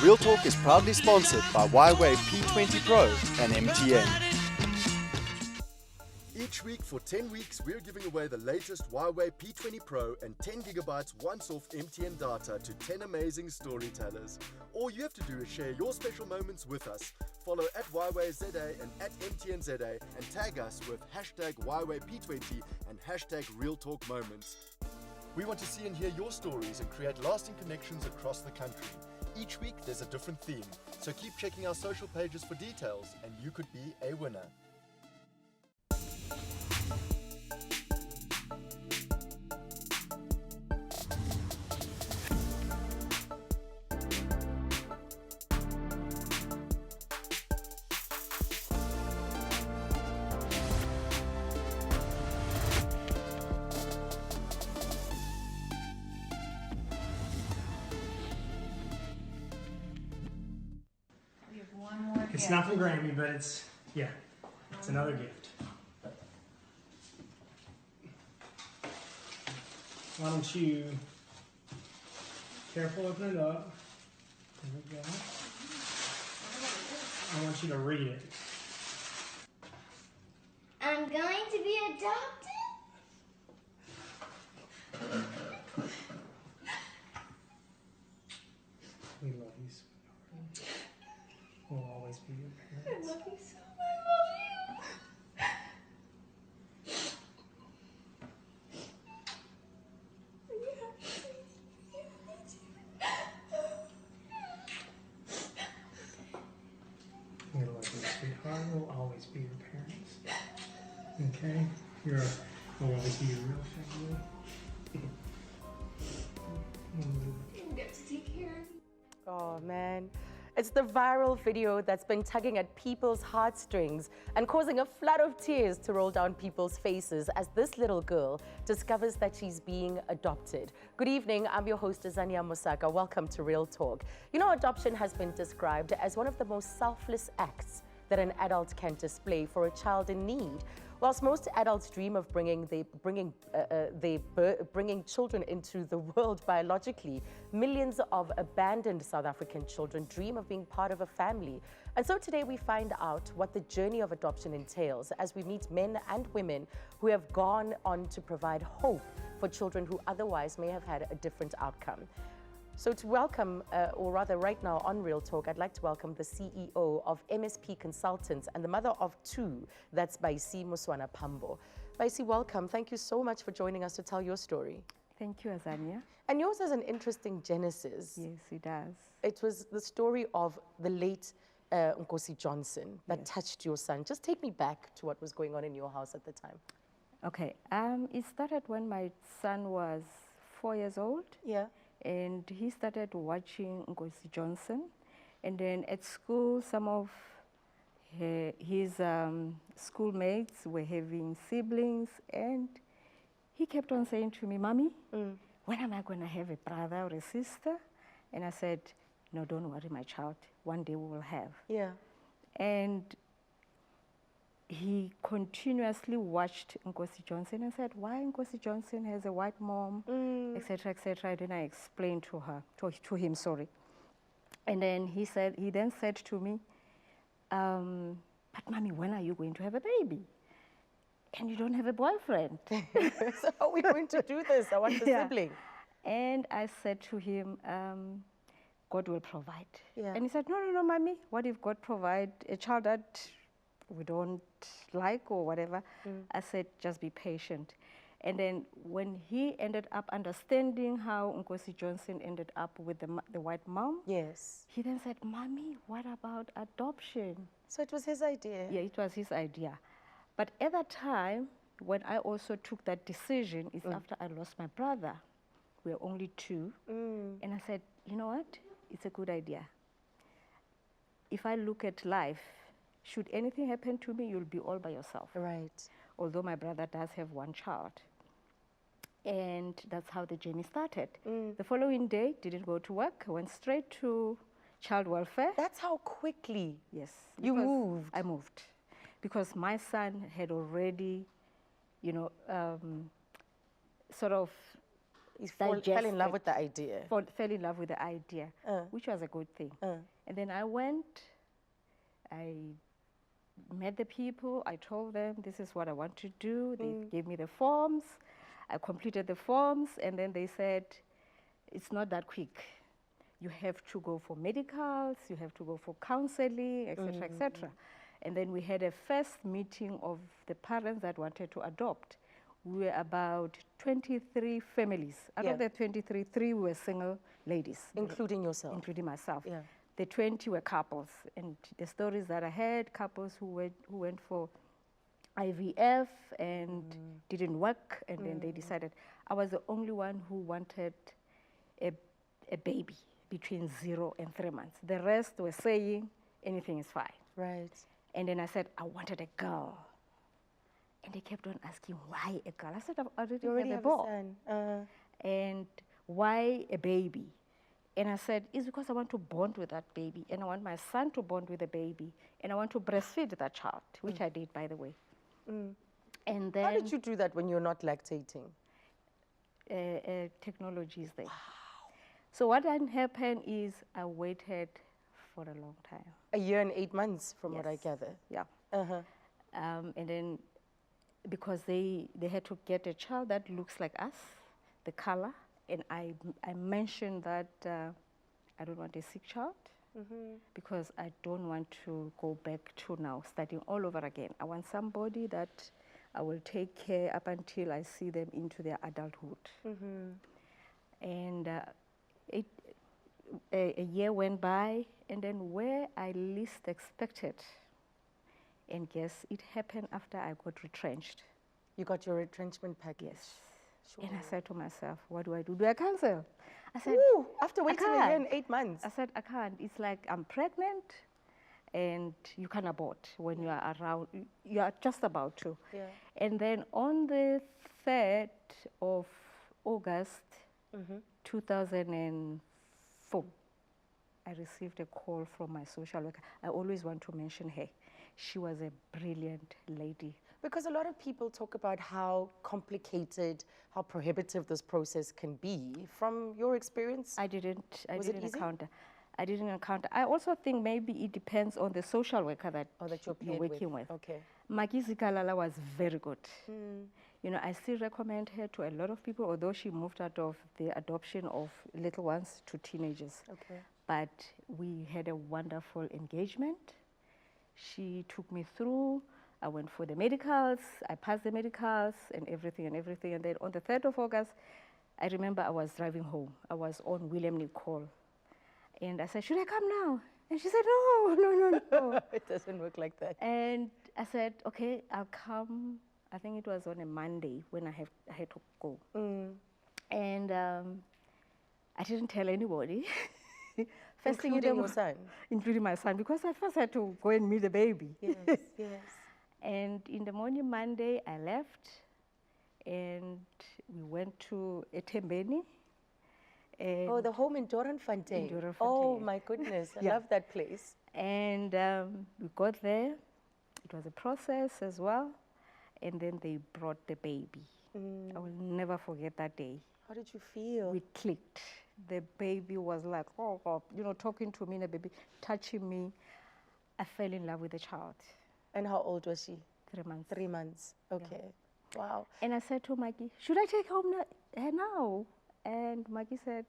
Real Talk is proudly sponsored by Huawei P20 Pro and MTN. Each week for 10 weeks, we're giving away the latest Huawei P20 Pro and 10 gigabytes once-off MTN data to 10 amazing storytellers. All you have to do is share your special moments with us. Follow at Huawei ZA and at MTN ZA and tag us with hashtag Huawei P20 and hashtag Real Talk Moments. We want to see and hear your stories and create lasting connections across the country. Each week there's a different theme, so keep checking our social pages for details and you could be a winner. It's not from Grammy, but it's another gift. Why don't you, careful, open it up. There we go. I want you to read it. I'm going to be adopted? We love you, sweetheart. We'll always be your parents. I love you so much. We love you, sweetheart. We'll always be your parents. Okay? We'll always be your real family. You get to take care of me. Oh man, it's the viral video that's been tugging at people's heartstrings and causing a flood of tears to roll down people's faces as this little girl discovers that she's being adopted. Good evening, I'm your host Azania Mosaka. Welcome to Real Talk. You know, adoption has been described as one of the most selfless acts that an adult can display for a child in need. Whilst most adults dream of bringing children into the world biologically, millions of abandoned South African children dream of being part of a family. And so today we find out what the journey of adoption entails as we meet men and women who have gone on to provide hope for children who otherwise may have had a different outcome. So to welcome, or rather right now on Real Talk, I'd like to welcome the CEO of MSP Consultants and the mother of two, that's Baisi Muswana Pambo. Baisi, welcome. Thank you so much for joining us to tell your story. Thank you, Azania. And yours has an interesting genesis. Yes, it does. It was the story of the late Nkosi Johnson that touched your son. Just take me back to what was going on in your house at the time. Okay, it started when my son was 4 years old. Yeah. And he started watching Nkosi Johnson. And then at school, some of his schoolmates were having siblings. And he kept on saying to me, Mommy, when am I going to have a brother or a sister? And I said, no, don't worry, my child. One day we will have. Yeah. And he continuously watched Nkosi Johnson and said, why Nkosi Johnson has a white mom, etc., etc. Then I explained to him, sorry. And then he then said to me, but Mommy, when are you going to have a baby? And you don't have a boyfriend. So how are we going to do this? I want a sibling. And I said to him, God will provide. Yeah. And he said, no, Mommy, what if God provide a child that we don't like or whatever? I said, just be patient. And then when he ended up understanding how Nkosi Johnson ended up with the white mom, yes, he then said, Mommy, what about adoption? So it was his idea. Yeah, it was his idea. But at that time, when I also took that decision, is after I lost my brother. We were only two. And I said, you know what? It's a good idea. If I look at life, should anything happen to me, you'll be all by yourself. Right. Although my brother does have one child. And that's how the journey started. The following day, didn't go to work, went straight to child welfare. That's how quickly Yes. you moved. I moved. Because my son had already, sort of You fell in love with the idea. Fell in love with the idea, which was a good thing. And then I met the people, I told them this is what I want to do. They gave me the forms, I completed the forms, and then they said, it's not that quick. You have to go for medicals, you have to go for counseling, etc., etc. And then we had a first meeting of the parents that wanted to adopt. We were about 23 families. Out of the 23, 3 were single ladies. Including yourself? Including myself. Yeah. The 20 were couples. And the stories that I heard, couples who went for IVF and didn't work, and then they decided. I was the only one who wanted a baby between 0 and 3 months. The rest were saying anything is fine. Right. And then I said, I wanted a girl. And they kept on asking, why a girl? I said, I already have a boy. Son. And why a baby? And I said, it's because I want to bond with that baby, and I want my son to bond with the baby, and I want to breastfeed that child, which I did, by the way. And then How did you do that when you're not lactating? technology is there. Wow. So what then happened is I waited for a long time. A year and 8 months, from what I gather. Yeah. And then because they had to get a child that looks like us, the color, and I mentioned that I don't want a sick child because I don't want to go back to now starting all over again. I want somebody that I will take care up until I see them into their adulthood. And a year went by, and then where I least expected, and guess it happened after I got retrenched. You got your retrenchment package? Yes. Sure. And I said to myself, what do? Do I cancel? I said, ooh, after waiting a year and 8 months. I said, I can't. It's like I'm pregnant and you can abort when you are around, you are just about to. Yeah. And then on the 3rd of August, 2004, I received a call from my social worker. I always want to mention her. She was a brilliant lady. Because a lot of people talk about how complicated, how prohibitive this process can be. From your experience? I didn't Was it easy? encounter. I didn't encounter. I also think maybe it depends on the social worker that, you're working with. Okay. Maki Zikalala was very good. You know, I still recommend her to a lot of people, although she moved out of the adoption of little ones to teenagers. Okay. But we had a wonderful engagement. She took me through. I went for the medicals. I passed the medicals and everything. And then on the 3rd of August, I remember I was driving home. I was on William Nicole. And I said, should I come now? And she said, no. It doesn't work like that. And I said, okay, I'll come. I think it was on a Monday when I had to go. And I didn't tell anybody. First thing including your son? Including my son, because I first had to go and meet the baby. Yes, yes. And in the morning, Monday, I left, and we went to Etembeni. Oh, the home in Doornfontein. In Doornfontein. Oh, my goodness. I love that place. And we got there. It was a process as well. And then they brought the baby. I will never forget that day. How did you feel? We clicked. The baby was like, oh, you know, talking to me, and the baby touching me. I fell in love with the child. And how old was she? 3 months. 3 months. Okay. Yeah. Wow. And I said to Maggie, should I take home her now? And Maggie said,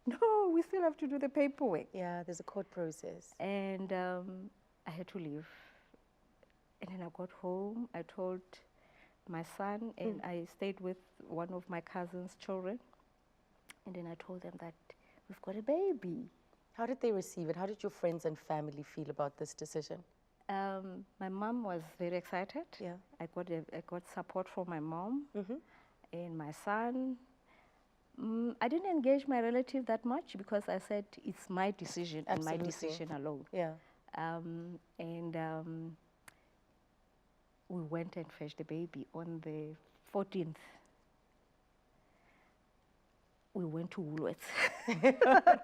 no, we still have to do the paperwork. Yeah, there's a court process. And I had to leave. And then I got home. I told my son, and I stayed with one of my cousin's children. And then I told them that we've got a baby. How did they receive it? How did your friends and family feel about this decision? My mom was very excited. Yeah. I got support from my mom and my son. I didn't engage my relative that much because I said it's my decision and my decision alone. Yeah. We went and fetched the baby on the 14th. We went to Woolworths.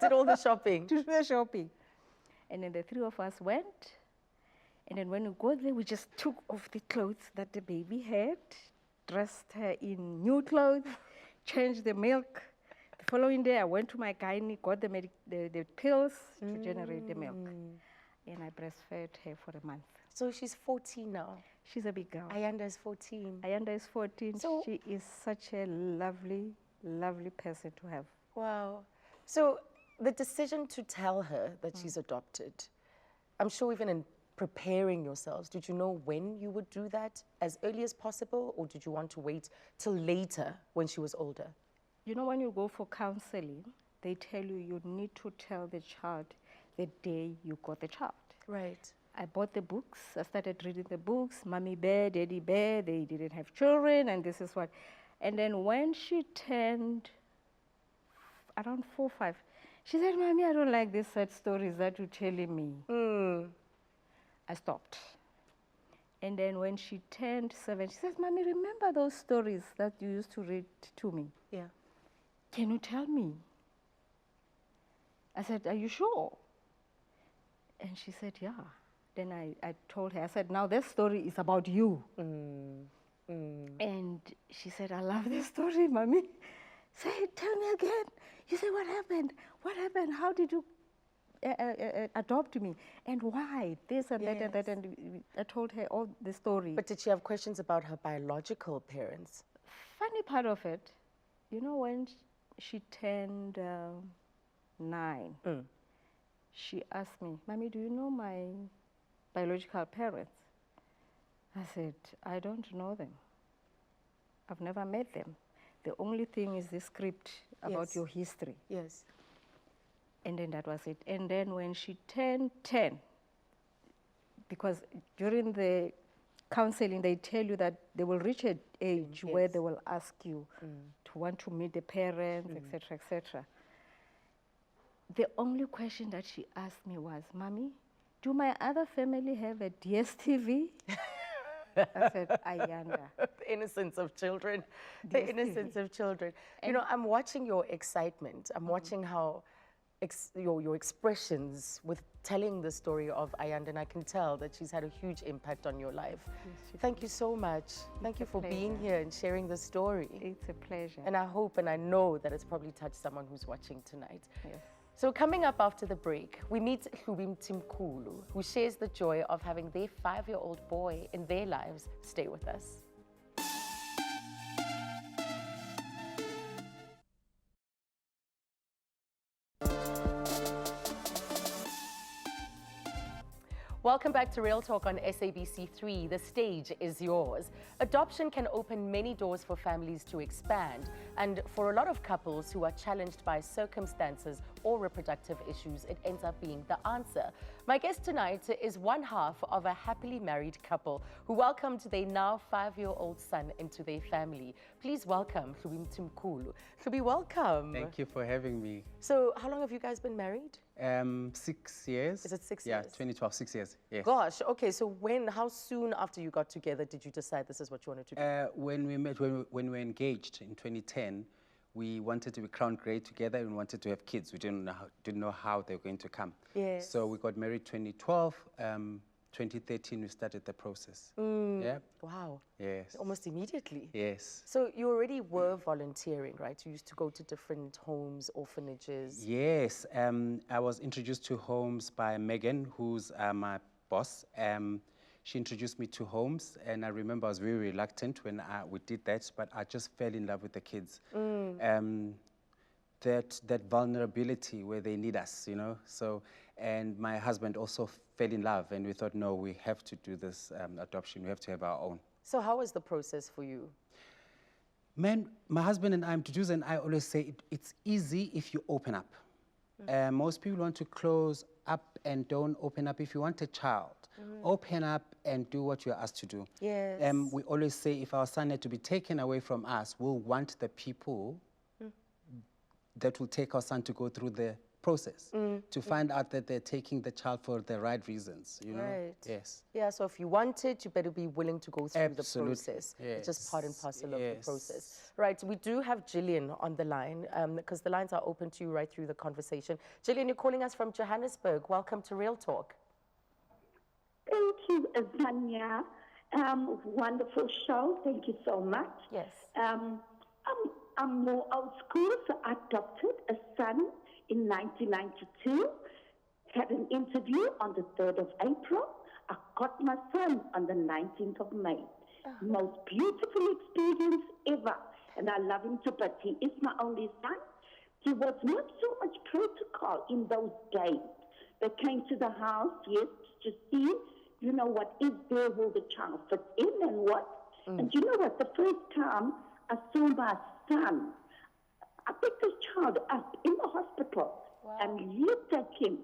Did all the shopping. To do the shopping. And then the 3 of us went. And then when we got there, we just took off the clothes that the baby had, dressed her in new clothes, changed the milk, following day, I went to my gynae, got the pills to generate the milk. And I breastfed her for a month. So she's 14 now. She's a big girl. Ayanda is 14. Ayanda is 14. So- she is such a lovely, lovely person to have. Wow. So the decision to tell her that she's adopted, I'm sure even in preparing yourselves, did you know when you would do that, as early as possible, or did you want to wait till later when she was older? You know, when you go for counseling, they tell you you need to tell the child the day you got the child. Right. I bought the books. I started reading the books. Mommy Bear, Daddy Bear, they didn't have children, and this is what. And then when she turned around 4 or 5, she said, Mommy, I don't like these sad stories that you're telling me. I stopped. And then when she turned 7, she says, Mommy, remember those stories that you used to read to me? Yeah. Can you tell me? I said, are you sure? And she said, yeah. Then I told her, I said, now this story is about you. And she said, I love this story, Mommy. Say, tell me again. You say, what happened? What happened? How did you adopt me? And why? This and that and that. And I told her all the story. But did she have questions about her biological parents? Funny part of it, you know, when she turned 9, she asked me, Mommy, do you know my biological parents? I said, I don't know them. I've never met them. The only thing is the script about your history. Yes. And then that was it. And then when she turned 10, because during the counseling, they tell you that they will reach an age where they will ask you to want to meet the parents, etc., etc. The only question that she asked me was, Mommy, do my other family have a DSTV? I said, Ayanda. The innocence of children. The innocence of children. You know, I'm watching your excitement. I'm watching how your expressions with telling the story of Ayanda, and I can tell that she's had a huge impact on your life. Yes, Thank you so much. Thank you for being here and sharing the story. It's a pleasure. And I hope and I know that it's probably touched someone who's watching tonight. Yes. So coming up after the break, we meet Gerben Timkulu, who shares the joy of having their 5-year-old boy in their lives. Stay with us. Welcome back to Real Talk on SABC 3. The stage is yours. Adoption can open many doors for families to expand, and for a lot of couples who are challenged by circumstances or reproductive issues, it ends up being the answer. My guest tonight is one half of a happily married couple who welcomed their now 5-year-old son into their family. Please welcome Gerben Timkulu. Gerben, welcome. Thank you for having me. So how long have you guys been married? 6 years. Is it 6 Yeah, years? 2012, 6 years. Yes. Gosh, okay, so how soon after you got together did you decide this is what you wanted to do? When we met, when we were engaged in 2010, we wanted to be crowned great together and wanted to have kids. We didn't know how they were going to come. Yes. So we got married 2012. 2013, we started the process. Yeah. Wow. Yes. Almost immediately. Yes. So you already were volunteering, right? You used to go to different homes, orphanages. Yes. I was introduced to homes by Megan, who's my boss. She introduced me to homes, and I remember I was very reluctant when we did that, but I just fell in love with the kids. That vulnerability where they need us, you know. So, and my husband also fell in love, and we thought, no, we have to do this adoption. We have to have our own. So how was the process for you? Man, my husband and I, Mduduza and I always say it's easy if you open up. Most people want to close up and don't open up. If you want a child, open up and do what you're asked to do. Yes. We always say if our son had to be taken away from us, we'll want the people that will take our son to go through the process, to find out that they're taking the child for the right reasons, you know? Right. Yes. Yeah, so if you want it, you better be willing to go through Absolutely. the process. It's just part and parcel of Yes. the process. Right, we do have Gillian on the line, because the lines are open to you right through the conversation. Gillian, you're calling us from Johannesburg. Welcome to Real Talk. Thank you, Azania. Wonderful show. Thank you so much. Yes. I'm more old school, so I adopted a son in 1992, had an interview on the 3rd of April. I got my son on the 19th of May. Most beautiful experience ever. And I love him to bits. He is my only son. There was not so much protocol in those days. They came to the house, yes, to see, you know, what is there, will the child fit in and what. And you know what, the first time I saw my son, I picked this child up in the hospital and looked at him,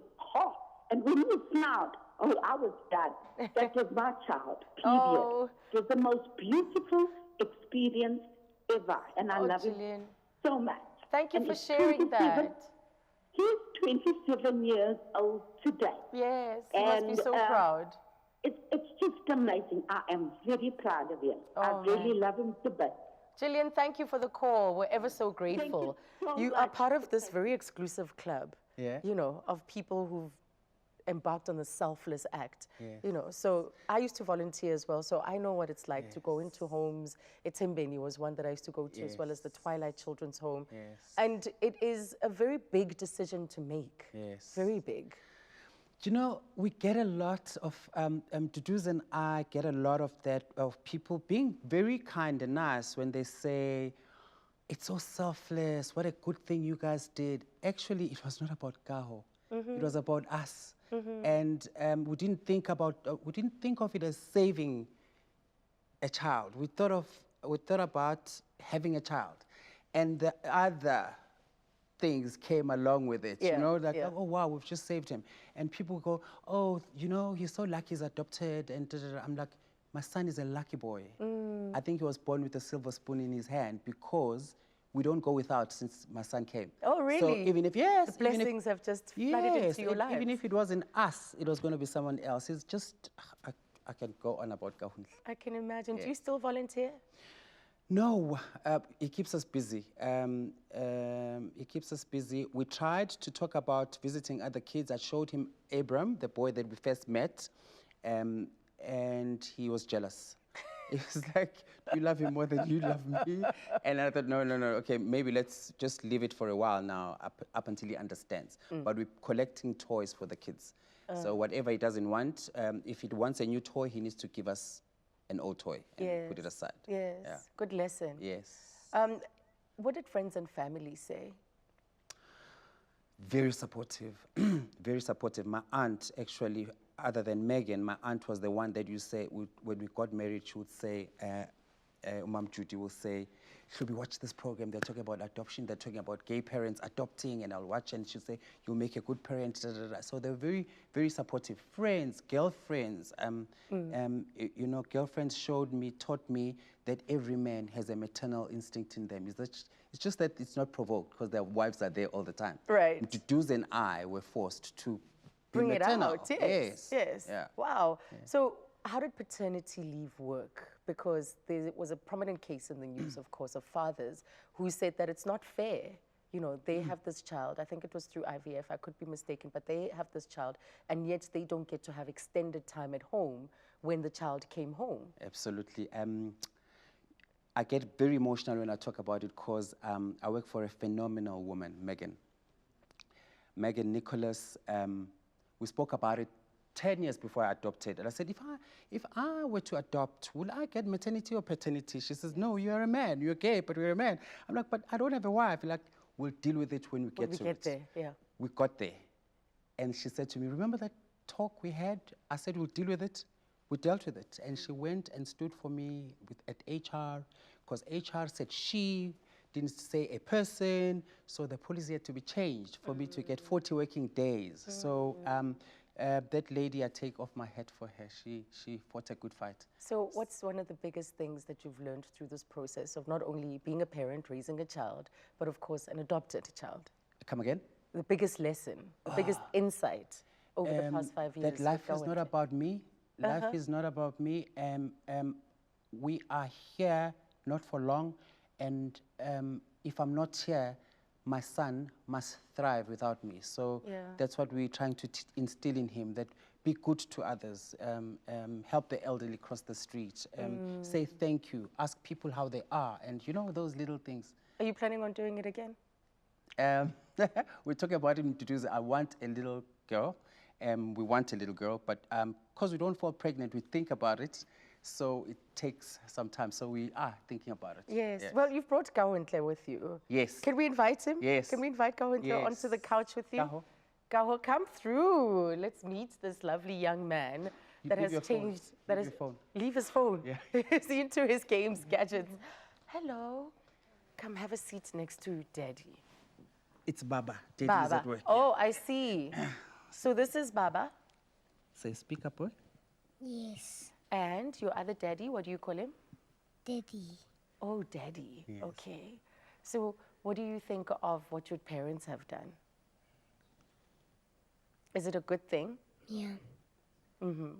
and when he smiled, I was done. That was my child, period. Oh. It was the most beautiful experience ever, and I love him Gillian, so much. thank you And for he's sharing 27 that. He's 27 years old today. Yes, you must be And, so proud. It's just amazing. I am very proud of him. I Oh, really man. love him to bits. Gillian, thank you for the call. We're ever so grateful. so You are much. part of this very exclusive club, Yeah. you know, of people who've embarked on the selfless act. Yes. You know, so I used to volunteer as well, so I know what it's like to go into homes. Etimbeni was one that I used to go to, as well as the Twilight Children's Home. Yes. And it is a very big decision to make. Yes. Very big. Do you know, we get a lot of, Dudus and I get a lot of that, of people being very kind and nice when they say, it's so selfless, what a good thing you guys did. Actually, it was not about Kaho. It was about us. And we didn't think of it as saving a child. We thought about having a child. And the other things came along with it, Yeah, you know, like, yeah. oh, wow, we've just saved him. And people go, oh, you know, he's so lucky he's adopted, and da, da, da. I'm like, my son is a lucky boy. I think he was born with a silver spoon in his hand because we don't go without since my son came. Oh, So really? even if, yes. The even if- blessings have just flooded yes, into your life. even if it wasn't us, it was going to be someone else. It's just, I can go on about Kahun. I can imagine. Do you still volunteer? No, it keeps us busy. It keeps us busy. We tried to talk about visiting other kids. I showed him Abram, the boy that we first met, and he was jealous. He was like, you love him more than you love me. And I thought, no, okay, maybe let's just leave it for a while now, up until he understands. But we're collecting toys for the kids. So whatever he doesn't want, if he wants a new toy, he needs to give us an old toy and put it aside. Yes. Yeah. Good lesson. Yes. What did friends and family say? Very supportive, very supportive. My aunt, actually, other than Megan, my aunt was the one that you say, when we got married, she would say, Mom Judy will say, should we watch this program? They're talking about adoption, they're talking about gay parents adopting, and I'll watch, and she'll say, you'll make a good parent, da, da, da. So they're very, very supportive. Friends, girlfriends, you know, girlfriends taught me that every man has a maternal instinct in them. It's just that it's not provoked because their wives are there all the time. Right. Dudus and I were forced to be Bring it maternal. out. Yes. Yes. Yeah. Wow. So how did paternity leave work? Because there was a prominent case in the news, of course, of fathers who said that it's not fair. You know, they have this child, I think it was through IVF, I could be mistaken, but they have this child, and yet they don't get to have extended time at home when the child came home. Absolutely. I get very emotional when I talk about it because I work for a phenomenal woman, Megan. Megan Nicholas, we spoke about it 10 years before I adopted. And I said, if I were to adopt, will I get maternity or paternity? She says, no, you're a man. You're gay, but you're a man. I'm like, but I don't have a wife. Like, we'll deal with it when we get to it. there, yeah. We got there. And she said to me, remember that talk we had? I said, we'll deal with it. We dealt with it. And she went and stood for me at HR, because HR said she didn't say a person, so the policy had to be changed for me to get 40 working days. So that lady, I take off my hat for her. She fought a good fight. So what's one of the biggest things that you've learned through this process of not only being a parent, raising a child, but of course an adopted child? Come again? The biggest lesson, the biggest insight over the past 5 years? That life with is not Gerben? about me. Life is not about me. We are here not for long, and if I'm not here, my son must thrive without me. So that's what we're trying to instill in him, that be good to others, help the elderly cross the street, say thank you, ask people how they are, and you know, those little things. Are you planning on doing it again? We're talking about him to do this. I want a little girl. We want a little girl, but because we don't fall pregnant, we think about it. So it takes some time. So we are thinking about it. Yes. Well, you've brought Kawentle with you. Yes. Can we invite him? Yes. Can we invite Kawentle Yes. onto the couch with you? Kaho. Kaho, come through. Let's meet this lovely young man that leave has your phone. changed. That Leave has your phone. Leave his phone. Yeah. He's into his games, gadgets. Hello. Come have a seat next to Daddy. It's Baba. Daddy is at Baba. work. Oh, I see. So this is Baba. Say, speak up, boy. Yes, And your other daddy, what do you call him? Daddy. Oh, Daddy. Yes. Okay. So what do you think of what your parents have done? Is it a good thing? Yeah,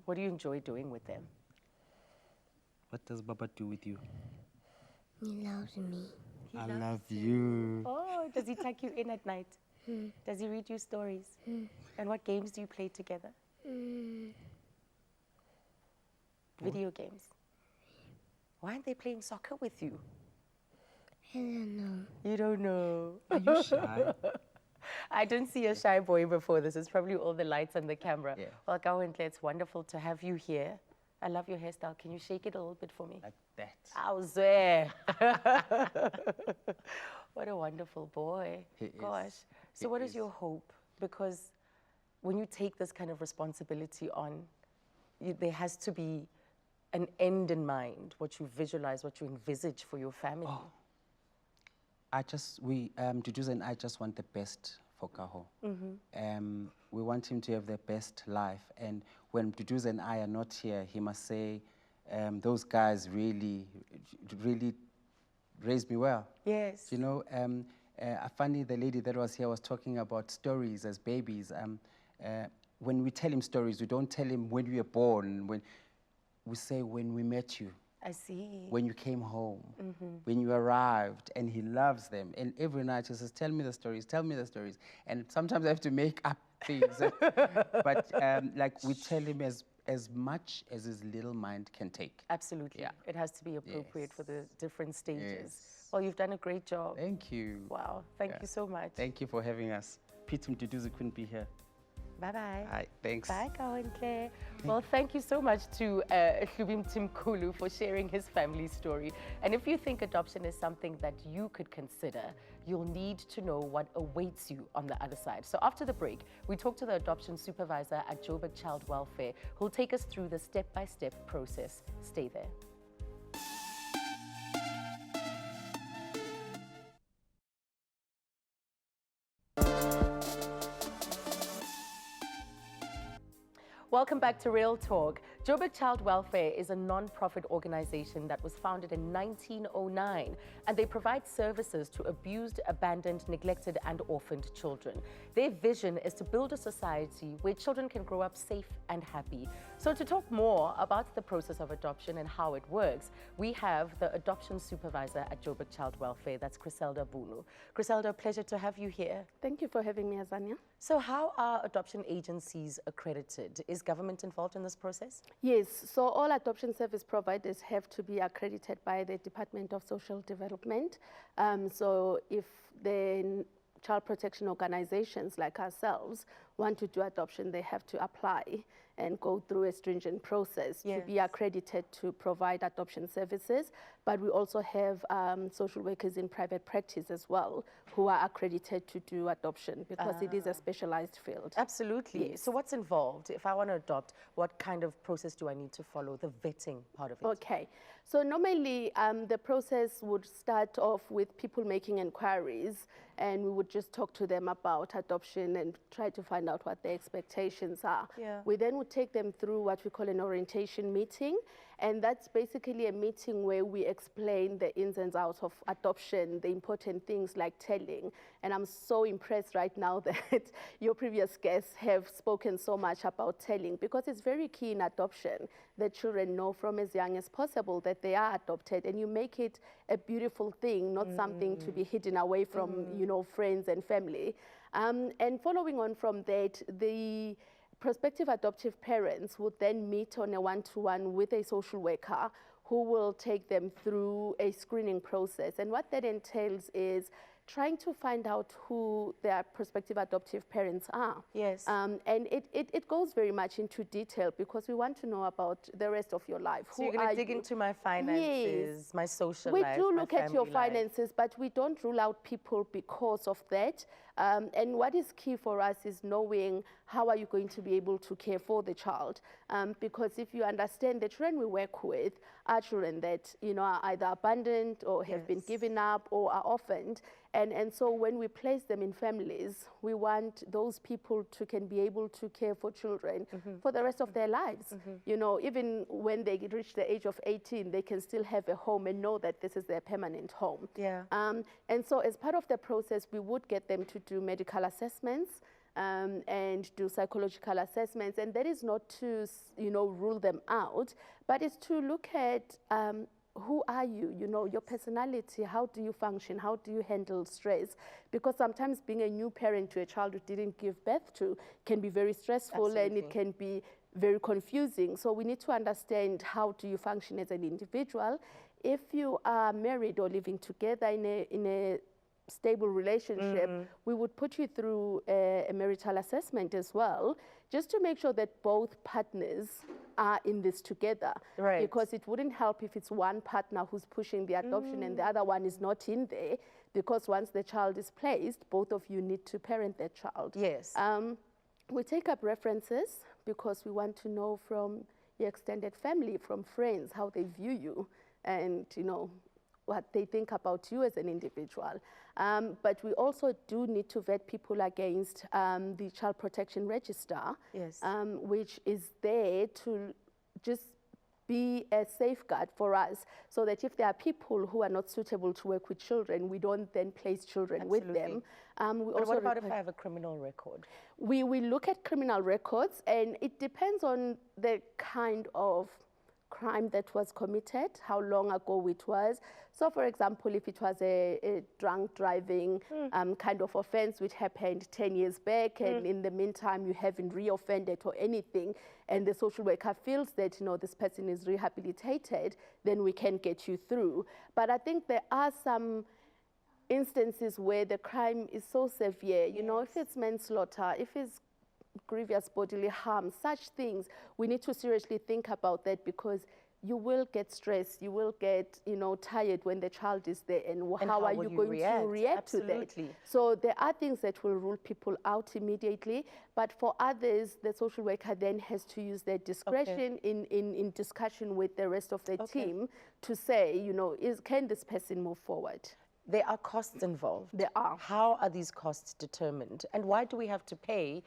What do you enjoy doing with them? What does Baba do with you? he loves me. I love you. Oh, does he tuck you in at night? Does he read you stories? And what games do you play together? Video games. Why aren't they playing soccer with you? I don't know. You don't know. Are you shy? I didn't see a shy boy before this. It's probably all the lights and the camera. Yeah. Well, Kawentle, it's wonderful to have you here. I love your hairstyle. Can you shake it a little bit for me? Like that. I was there. What a wonderful boy. He is. Gosh. So He what is is. your hope? Because when you take this kind of responsibility on, there has to be an end in mind, what you visualize, what you envisage for your family. Duduza and I just want the best for Kaho. We want him to have the best life. And when Duduza and I are not here, he must say, those guys really raised me well. Yes. You know, funny, the lady that was here was talking about stories as babies. When we tell him stories, we don't tell him when we were born. When we say when we met you, I see. when you came home, when you arrived, and he loves them. And every night he says, tell me the stories, tell me the stories. And sometimes I have to make up things. But like we tell him as much as his little mind can take. Absolutely. Yeah. It has to be appropriate for the different stages. Yes. Well, you've done a great job. Thank you. Wow. Thank Yeah. you so much. Thank you for having us. Pete Mduduzi couldn't be here. Bye-bye. All right, thanks. Bye, Kawentle. Well, thank you so much to Hlubim Timkulu for sharing his family story. And if you think adoption is something that you could consider, you'll need to know what awaits you on the other side. So after the break, we talk to the adoption supervisor at Gerben Child Welfare, who'll take us through the step-by-step process. Stay there. Welcome back to Real Talk. Gerben Child Welfare is a non-profit organization that was founded in 1909, and they provide services to abused, abandoned, neglected, and orphaned children. Their vision is to build a society where children can grow up safe and happy. So to talk more about the process of adoption and how it works, we have the adoption supervisor at Gerben Child Welfare, that's Griselda Bunu. Griselda, pleasure to have you here. Thank you for having me, Azania. So how are adoption agencies accredited? Is government involved in this process? Yes, so all adoption service providers have to be accredited by the Department of Social Development. So if the child protection organizations like ourselves want to do adoption, they have to apply and go through a stringent process to be accredited to provide adoption services. But we also have social workers in private practice as well who are accredited to do adoption because it is a specialized field. Absolutely. Yes. So what's involved? If I want to adopt, what kind of process do I need to follow? The vetting part of it. Okay. So normally the process would start off with people making inquiries, and we would just talk to them about adoption and try to find out what their expectations are. Yeah. We then would take them through what we call an orientation meeting, and that's basically a meeting where we explain the ins and outs of adoption, the important things like telling. And I'm so impressed right now that your previous guests have spoken so much about telling, because it's very key in adoption that children know from as young as possible that they are adopted, and you make it a beautiful thing, not something to be hidden away from, you know, friends and family. And following on from that, the prospective adoptive parents would then meet on a one-to-one with a social worker who will take them through a screening process. And what that entails is trying to find out who their prospective adoptive parents are. Yes. And it goes very much into detail because we want to know about the rest of your life. So you're going to dig into my finances, my social life, We do my look at your family life. finances, but we don't rule out people because of that. And what is key for us is knowing how are you going to be able to care for the child. Because if you understand the children we work with are children that, you know, are either abandoned or have been given up or are orphaned. And so when we place them in families, we want those people to can be able to care for children for the rest of their lives. You know, even when they reach the age of 18, they can still have a home and know that this is their permanent home. Yeah. And so as part of the process, we would get them to do medical assessments and do psychological assessments. And that is not to, you know, rule them out, but it's to look at who are you, you know, your personality, how do you function, how do you handle stress? Because sometimes being a new parent to a child who didn't give birth to can be very stressful and it can be very confusing. So we need to understand how do you function as an individual. If you are married or living together in a stable relationship, we would put you through a marital assessment as well, just to make sure that both partners are in this together. Right. Because it wouldn't help if it's one partner who's pushing the adoption and the other one is not in there, because once the child is placed, both of you need to parent that child. Yes. We take up references because we want to know from your extended family, from friends, how they view you and, you know, what they think about you as an individual. But we also do need to vet people against the Child Protection Register, Yes. which is there to just be a safeguard for us, so that if there are people who are not suitable to work with children, we don't then place children with them. But what about if I have a criminal record? We look at criminal records, and it depends on the kind of crime that was committed, how long ago it was. So for example, if it was a drunk driving kind of offense which happened 10 years back, and in the meantime you haven't reoffended or anything, and the social worker feels that, you know, this person is rehabilitated, then we can get you through. But I think there are some instances where the crime is so severe, you know, if it's manslaughter, if it's grievous bodily harm, such things, we need to seriously think about that, because you will get stressed, you will get, you know, tired when the child is there, and how are you going to react to that? So there are things that will rule people out immediately, but for others, the social worker then has to use their discretion in discussion with the rest of the team to say, you know, can this person move forward? There are costs involved. There are. How are these costs determined? And why do we have to pay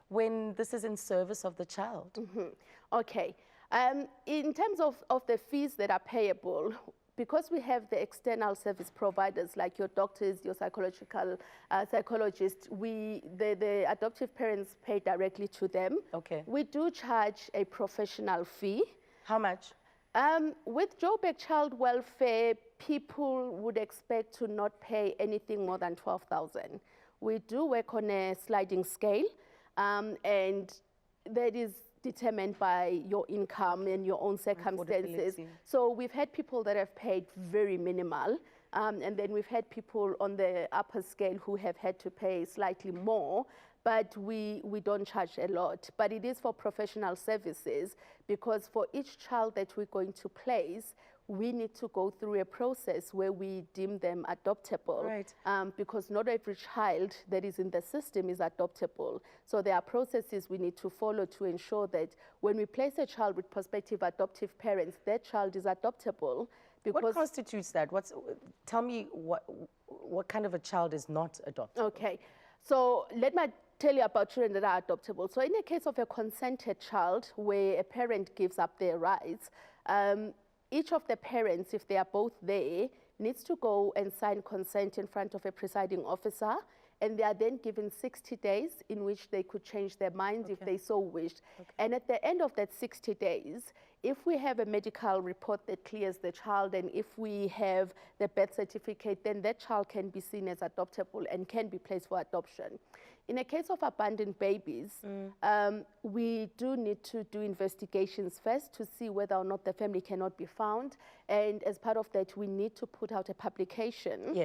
when this is in service of the child? Okay. In terms of the fees that are payable, because we have the external service providers like your doctors, your psychological psychologists, the adoptive parents pay directly to them. Okay. We do charge a professional fee. How much? With Joburg Child Welfare, people would expect to not pay anything more than 12,000. We do work on a sliding scale, and that is determined by your income and your own circumstances. So we've had people that have paid very minimal, and then we've had people on the upper scale who have had to pay slightly more, but we don't charge a lot. But it is for professional services, because for each child that we're going to place, we need to go through a process where we deem them adoptable. Right. Because not every child that is in the system is adoptable. So there are processes we need to follow to ensure that when we place a child with prospective adoptive parents, that child is adoptable. Because what constitutes that? Tell me what kind of a child is not adoptable? Okay, so let me tell you about children that are adoptable. So in the case of a consented child where a parent gives up their rights, each of the parents, if they are both there, needs to go and sign consent in front of a presiding officer, and they are then given 60 days in which they could change their minds if they so wished. And at the end of that 60 days, if we have a medical report that clears the child, and if we have the birth certificate, then that child can be seen as adoptable and can be placed for adoption. In a case of abandoned babies, we do need to do investigations first to see whether or not the family cannot be found. And as part of that, we need to put out a publication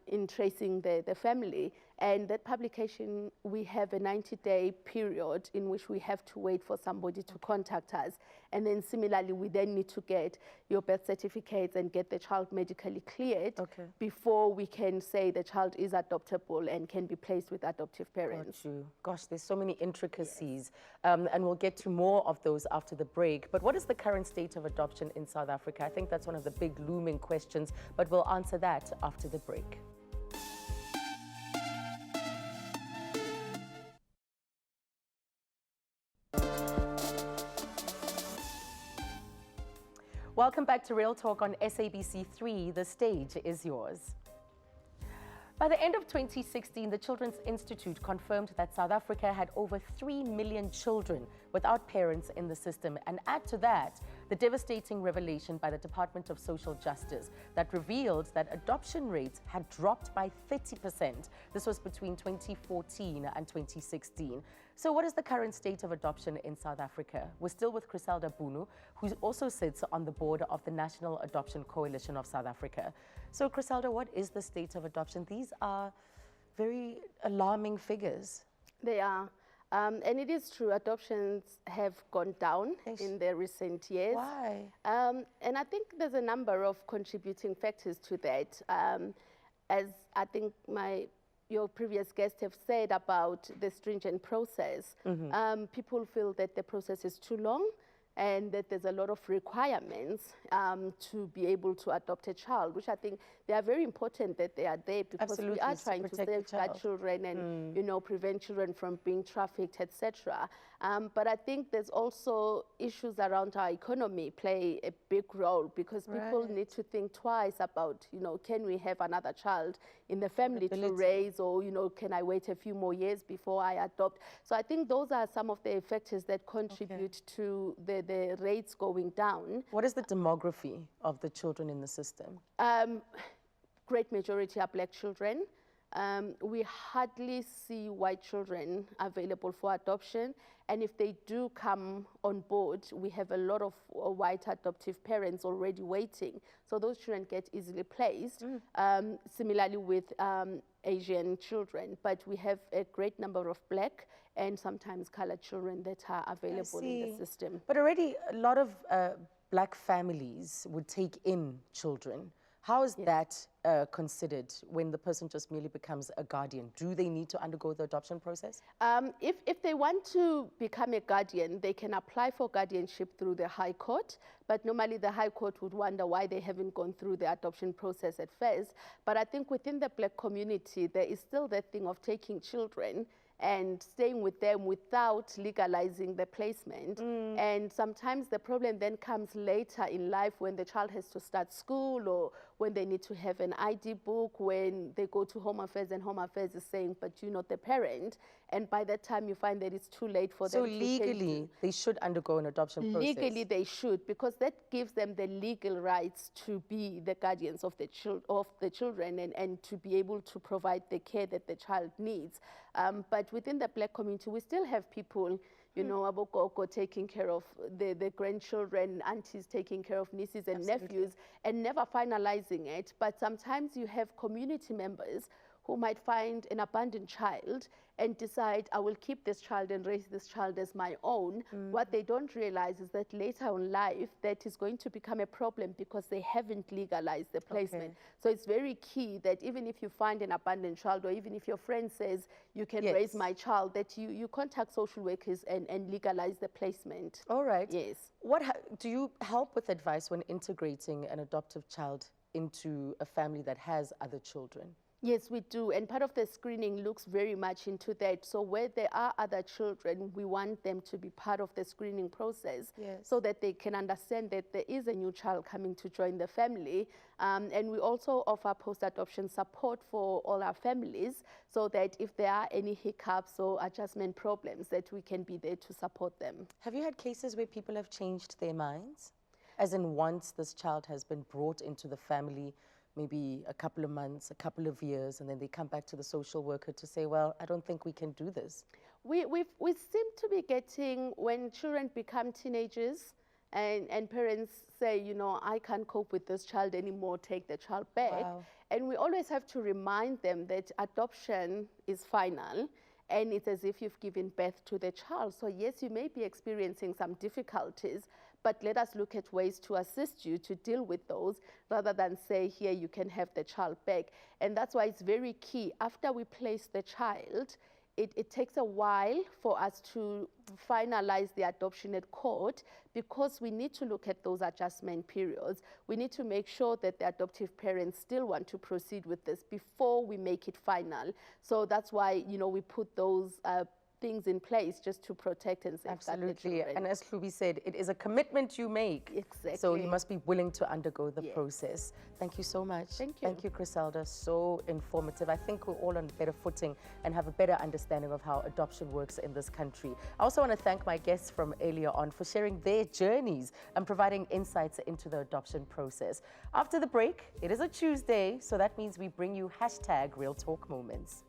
in tracing the family. And that publication, we have a 90-day period in which we have to wait for somebody to contact us. And then similarly, we then need to get your birth certificates and get the child medically cleared before we can say the child is adoptable and can be placed with adoptive parents. Got you. Gosh, there's so many intricacies. And we'll get to more of those after the break. But what is the current state of adoption in South Africa? I think that's one of the big looming questions, but we'll answer that after the break. Welcome back to Real Talk on SABC 3. The stage is yours. By the end of 2016, the Children's Institute confirmed that South Africa had over 3 million children without parents in the system. And add to that, the devastating revelation by the Department of Social Justice that revealed that adoption rates had dropped by 30%. This was between 2014 and 2016. So what is the current state of adoption in South Africa? We're still with Griselda Bunu, who also sits on the board of the National Adoption Coalition of South Africa. So Griselda, what is the state of adoption? These are very alarming figures. They are. And it is true, adoptions have gone down in the recent years. Why? And I think there's a number of contributing factors to that. As I think your previous guests have said about the stringent process, people feel that the process is too long and that there's a lot of requirements to be able to adopt a child, which I think they are very important that they are there, because we are trying to safeguard children and, you know, prevent children from being trafficked, etc. But I think there's also issues around our economy play a big role, because people need to think twice about, you know, can we have another child in the family to raise, or, you know, can I wait a few more years before I adopt? So I think those are some of the factors that contribute to the rates going down. What is the demography of the children in the system? Great majority are black children. We hardly see white children available for adoption. And if they do come on board, we have a lot of white adoptive parents already waiting. So those children get easily placed. Similarly with Asian children. But we have a great number of black and sometimes colored children that are available in the system. But already a lot of black families would take in children. How is that considered when the person just merely becomes a guardian? Do they need to undergo the adoption process? If they want to become a guardian, they can apply for guardianship through the High Court, but normally the High Court would wonder why they haven't gone through the adoption process at first. But I think within the black community, there is still that thing of taking children and staying with them without legalizing the placement. And sometimes the problem then comes later in life when the child has to start school, or when they need to have an ID book, when they go to Home Affairs and Home Affairs is saying, but you're not the parent. And by that time, you find that it's too late for them to So legally, they should undergo an adoption process? Legally, they should, because that gives them the legal rights to be the guardians of the children and to be able to provide the care that the child needs. But within the black community, we still have people, you know, abokoko taking care of the grandchildren, aunties taking care of nieces and nephews, and never finalizing it. But sometimes you have community members who might find an abandoned child and decide, I will keep this child and raise this child as my own. What they don't realize is that later in life, that is going to become a problem because they haven't legalized the placement. So it's very key that even if you find an abandoned child, or even if your friend says, you can raise my child, that you contact social workers and legalize the placement. All right. Yes. Do you help with advice when integrating an adoptive child into a family that has other children? Yes, we do. And part of the screening looks very much into that. So where there are other children, we want them to be part of the screening process so that they can understand that there is a new child coming to join the family. And we also offer post-adoption support for all our families so that if there are any hiccups or adjustment problems, that we can be there to support them. Have you had cases where people have changed their minds? As in, once this child has been brought into the family, maybe a couple of months, a couple of years, and then they come back to the social worker to say, well, I don't think we can do this. We seem to be getting, when children become teenagers and parents say, you know, I can't cope with this child anymore, take the child back. Wow. And we always have to remind them that adoption is final, and it's as if you've given birth to the child. So yes, you may be experiencing some difficulties, but let us look at ways to assist you to deal with those rather than say, here, you can have the child back. And that's why it's very key. After we place the child, it takes a while for us to finalize the adoption at court because we need to look at those adjustment periods. We need to make sure that the adoptive parents still want to proceed with this before we make it final. So that's why, you know, we put those things in place just to protect and safeguard the children. And as Hlubi said, it is a commitment you make. Exactly. So you must be willing to undergo the process. Thank you so much. Thank you. Thank you, Griselda. So informative. I think we're all on better footing and have a better understanding of how adoption works in this country. I also want to thank my guests from earlier on for sharing their journeys and providing insights into the adoption process. After the break, it is a Tuesday, so that means we bring you #RealTalkMoments.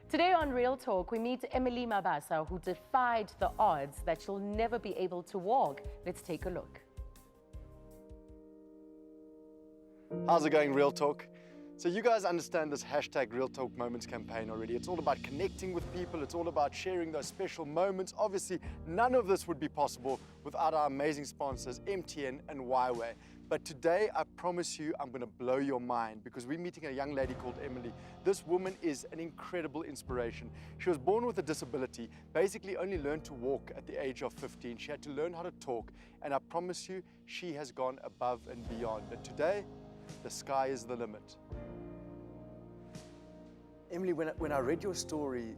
Today on Real Talk, we meet Emily Mabasa, who defied the odds that she'll never be able to walk. Let's take a look. How's it going, Real Talk? So you guys understand this #RealTalkMoments campaign already. It's all about connecting with people. It's all about sharing those special moments. Obviously, none of this would be possible without our amazing sponsors, MTN and YWay. But today, I promise you, I'm going to blow your mind because we're meeting a young lady called Emily. This woman is an incredible inspiration. She was born with a disability, basically only learned to walk at the age of 15. She had to learn how to talk, and I promise you, she has gone above and beyond. But today, the sky is the limit. Emily, when I read your story,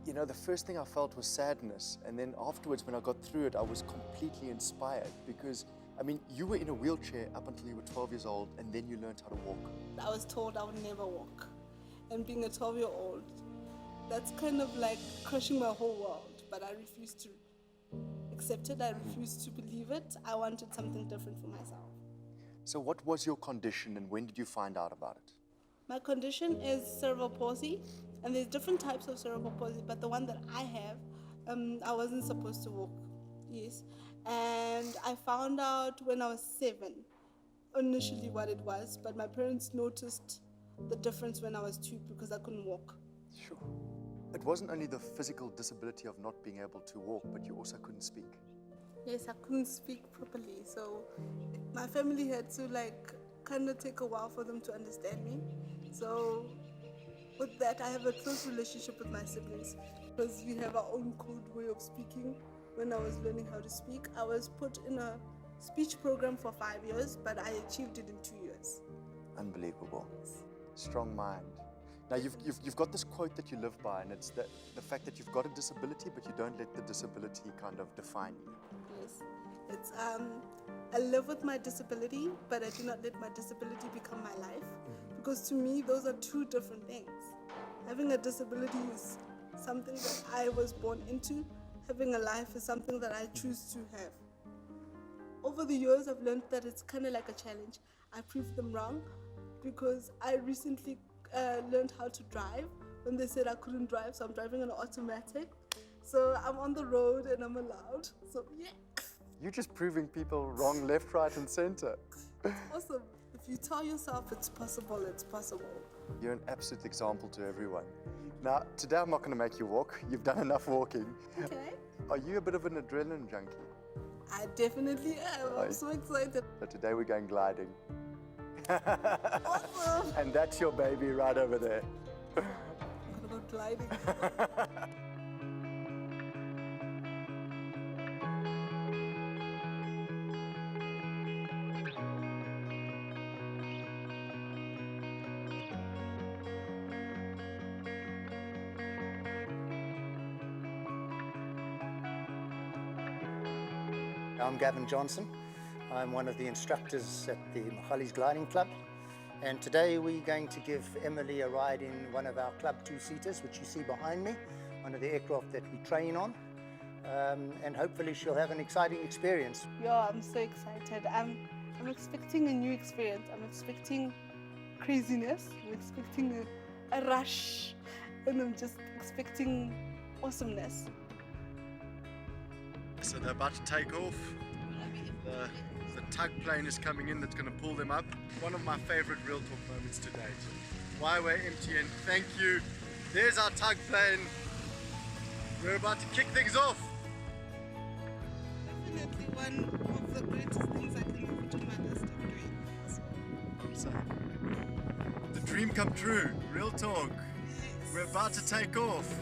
you know, the first thing I felt was sadness. And then afterwards, when I got through it, I was completely inspired because, I mean, you were in a wheelchair up until you were 12 years old, and then you learned how to walk. I was told I would never walk. And being a 12-year-old, that's kind of like crushing my whole world. But I refused to accept it. I refused to believe it. I wanted something different for myself. So what was your condition, and when did you find out about it? My condition is cerebral palsy, and there's different types of cerebral palsy, but the one that I have, I wasn't supposed to walk, yes. And I found out when I was 7, initially what it was, but my parents noticed the difference when I was 2 because I couldn't walk. Sure. It wasn't only the physical disability of not being able to walk, but you also couldn't speak. Yes, I couldn't speak properly, so my family had to kind of take a while for them to understand me. So with that, I have a close relationship with my siblings because we have our own code way of speaking. When I was learning how to speak, I was put in a speech program for 5 years, but I achieved it in 2 years. Unbelievable. Strong mind. Now, you've got this quote that you live by, and it's the fact that you've got a disability, but you don't let the disability kind of define you. Yes. It's, I live with my disability, but I do not let my disability become my life. Because to me, those are two different things. Having a disability is something that I was born into. Having a life is something that I choose to have. Over the years, I've learned that it's kind of like a challenge. I proved them wrong because I recently learned how to drive when they said I couldn't drive, so I'm driving an automatic. So I'm on the road and I'm allowed, so yeah. You're just proving people wrong left, right, and center. Awesome. If you tell yourself it's possible, it's possible. You're an absolute example to everyone. Now, today I'm not going to make you walk. You've done enough walking. Okay. Are you a bit of an adrenaline junkie? I definitely am. I'm so excited. So today we're going gliding. Awesome. And that's your baby right over there. I'm going to go gliding. I'm Gerben Johnson. I'm one of the instructors at the Mohali's Gliding Club. And today we're going to give Emily a ride in one of our club two-seaters, which you see behind me, one of the aircraft that we train on. And hopefully she'll have an exciting experience. Yeah, I'm so excited. I'm expecting a new experience. I'm expecting craziness. I'm expecting a rush. And I'm just expecting awesomeness. So they're about to take off. The tug plane is coming in that's going to pull them up. One of my favorite Real Talk moments to date. Huawei MTN, thank you. There's our tug plane. We're about to kick things off. Definitely one of the greatest things I can ever do my list of doing. I'm saying. The dream come true. Real Talk. Yes. We're about to take off.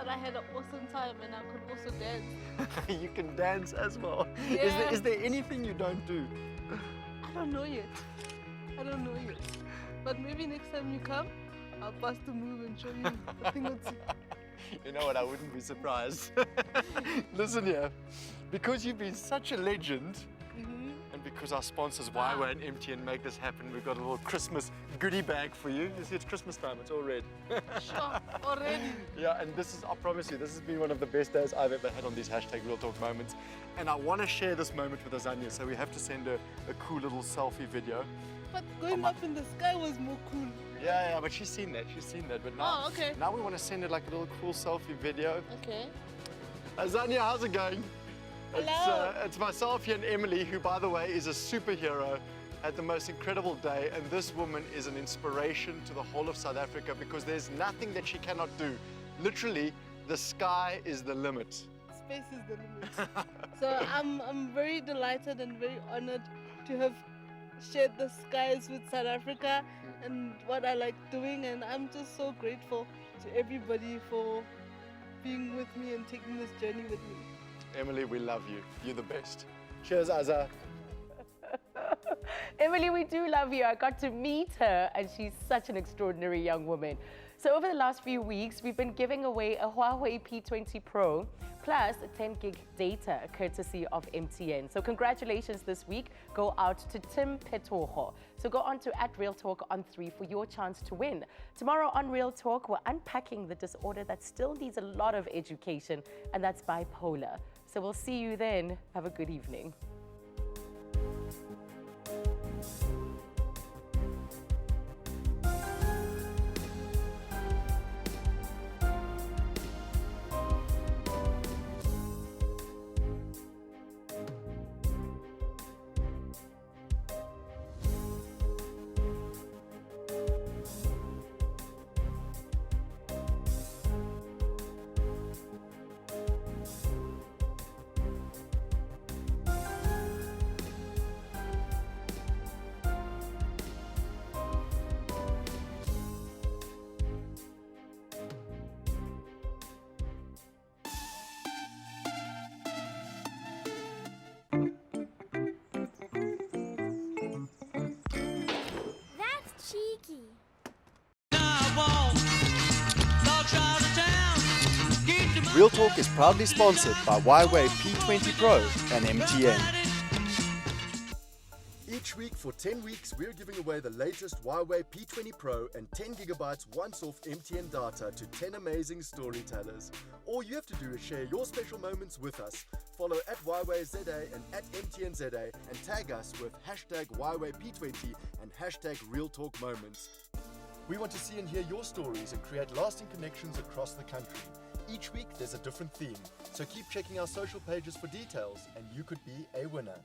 I had an awesome time and I could also dance. You can dance as well. Yeah. Is there anything you don't do? I don't know yet. I don't know yet. But maybe next time you come, I'll pass the move and show you a thing or two. You know what, I wouldn't be surprised. Listen here, because you've been such a legend, and because our sponsors Huawei and MTN make this happen, we've got a little Christmas goodie bag for you. You see, it's Christmas time, it's all red. Sure, already. Yeah, and this is, I promise you, this has been one of the best days I've ever had on these hashtag Real Talk moments. And I want to share this moment with Azania, so we have to send her a cool little selfie video. But going up in the sky was more cool. Yeah, but she's seen that, But now, okay. Now we want to send her like a little cool selfie video. Okay. Azania, how's it going? Hello. It's myself here and Emily, who, by the way, is a superhero, had the most incredible day. And this woman is an inspiration to the whole of South Africa because there's nothing that she cannot do. Literally, the sky is the limit. Space is the limit. So I'm very delighted and very honored to have shared the skies with South Africa and what I like doing. And I'm just so grateful to everybody for being with me and taking this journey with me. Emily, we love you. You're the best. Cheers, Azza. Emily, we do love you. I got to meet her, and she's such an extraordinary young woman. So over the last few weeks, we've been giving away a Huawei P20 Pro plus 10 gig data courtesy of MTN. So congratulations this week go out to Tim Petojo. So go on to @RealTalk on3 for your chance to win. Tomorrow on Real Talk, we're unpacking the disorder that still needs a lot of education, and that's bipolar. So we'll see you then. Have a good evening. Real Talk is proudly sponsored by Huawei P20 Pro and MTN. Each week for 10 weeks, we're giving away the latest Huawei P20 Pro and 10 gigabytes once-off MTN data to 10 amazing storytellers. All you have to do is share your special moments with us. Follow @HuaweiZA and @MTNZA and tag us with hashtag Huawei P20 and hashtag Real Talk Moments. We want to see and hear your stories and create lasting connections across the country. Each week there's a different theme, so keep checking our social pages for details and you could be a winner.